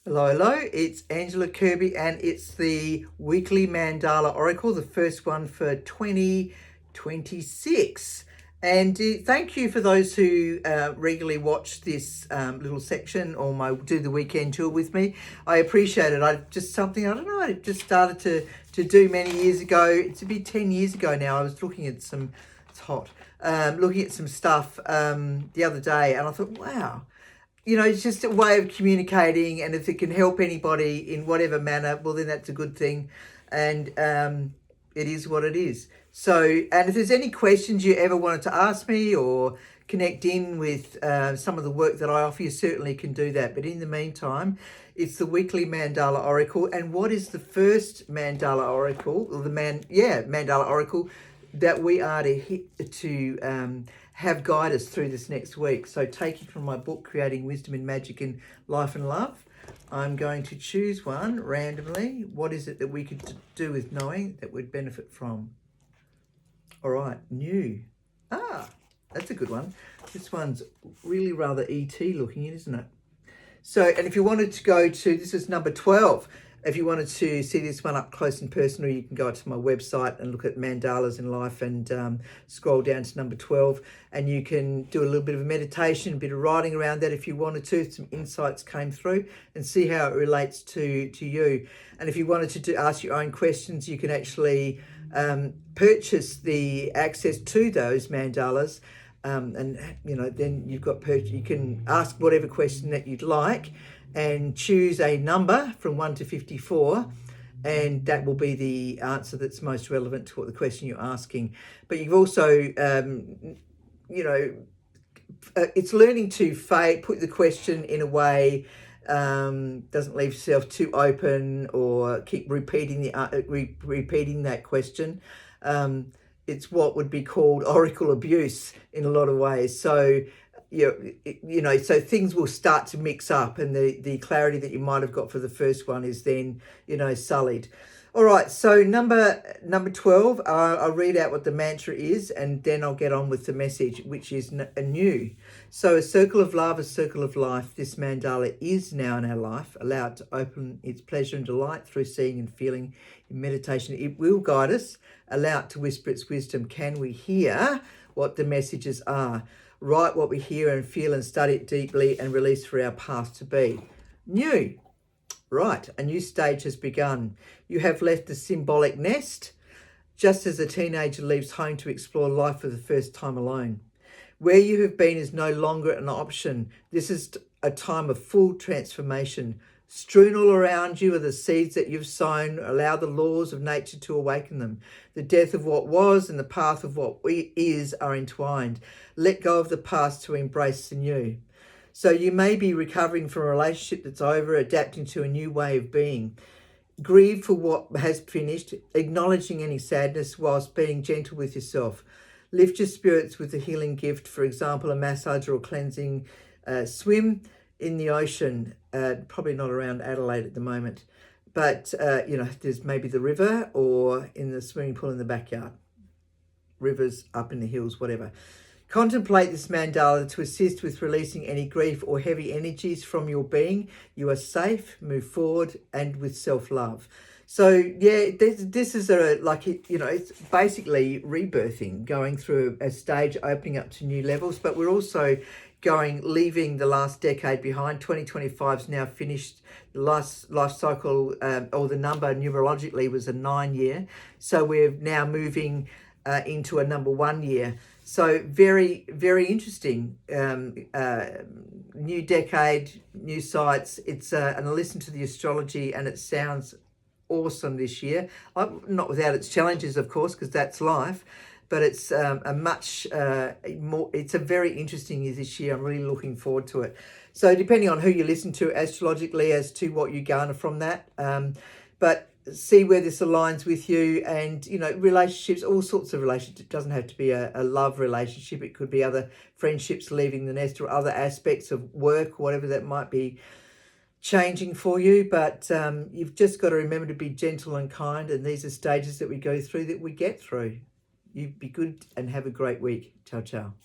Hello, hello, it's Angela Kirby and it's the weekly Mandala Oracle, the first one for 2026. And thank you for those who regularly watch this little section or do the weekend tour with me. I appreciate it. I just I just started to do many years ago. It's a bit 10 years ago now. I was looking at it's hot, looking at some stuff the other day and I thought, wow. It's just a way of communicating, and if it can help anybody in whatever manner, well, then that's a good thing. And it is what it is. So, and if there's any questions you ever wanted to ask me or connect in with some of the work that I offer, you certainly can do that. But in the meantime, it's the weekly Mandala Oracle. And what is the first Mandala Oracle, or Mandala Oracle that we are to have guide us through this next week. So taking from my book, Creating Wisdom and Magic in Life and Love, I'm going to choose one randomly. What is it that we could do with knowing that would benefit from? All right, new. That's a good one. This one's really rather ET looking, isn't it? So, and if you wanted to go to, this is number 12. If you wanted to see this one up close and personal, you can go to my website and look at Mandalas in Life and scroll down to number 12. And you can do a little bit of a meditation, a bit of writing around that if you wanted to. Some insights came through and see how it relates to you. And if you wanted to ask your own questions, you can actually purchase the access to those mandalas. And then you've got you can ask whatever question that you'd like and choose a number from 1 to 54, and that will be the answer that's most relevant to what the question you're asking. But you've also it's learning to put the question in a way doesn't leave yourself too open or keep repeating repeating that question. It's what would be called oracle abuse in a lot of ways. So, so things will start to mix up, and the clarity that you might have got for the first one is then, sullied. All right, so number 12, I'll read out what the mantra is, and then I'll get on with the message, which is anew. So a circle of love, a circle of life, this mandala is now in our life. Allow it to open its pleasure and delight through seeing and feeling in meditation. It will guide us. Allow it to whisper its wisdom. Can we hear what the messages are? Write what we hear and feel and study it deeply and release for our path to be. New. Right, a new stage has begun. You have left the symbolic nest, just as a teenager leaves home to explore life for the first time alone. Where you have been is no longer an option. This is a time of full transformation. Strewn all around you are the seeds that you've sown. Allow the laws of nature to awaken them. The death of what was and the path of what is are entwined. Let go of the past to embrace the new. So you may be recovering from a relationship that's over, adapting to a new way of being. Grieve for what has finished, acknowledging any sadness whilst being gentle with yourself. Lift your spirits with a healing gift, for example, a massage or a cleansing swim in the ocean. Probably not around Adelaide at the moment, but there's maybe the river or in the swimming pool in the backyard. Rivers up in the hills, whatever. Contemplate this mandala to assist with releasing any grief or heavy energies from your being. You are safe, move forward, and with self-love. So yeah, this is it's basically rebirthing, going through a stage, opening up to new levels, but we're also leaving the last decade behind. 2025 is now finished. The last life cycle, or the number numerologically was a 9-year. So we're now moving into a number 1 year. So very, very interesting. New decade, new sites. And I listened to the astrology and it sounds awesome this year. Not without its challenges, of course, because that's life. But it's it's a very interesting year this year. I'm really looking forward to it. So depending on who you listen to astrologically as to what you garner from that. But see where this aligns with you, and relationships, all sorts of relationships. It doesn't have to be a love relationship. It could be other friendships, leaving the nest, or other aspects of work, whatever that might be changing for you. But you've just got to remember to be gentle and kind, and these are stages that we go through, that we get through. You be good and have a great week. Ciao, ciao.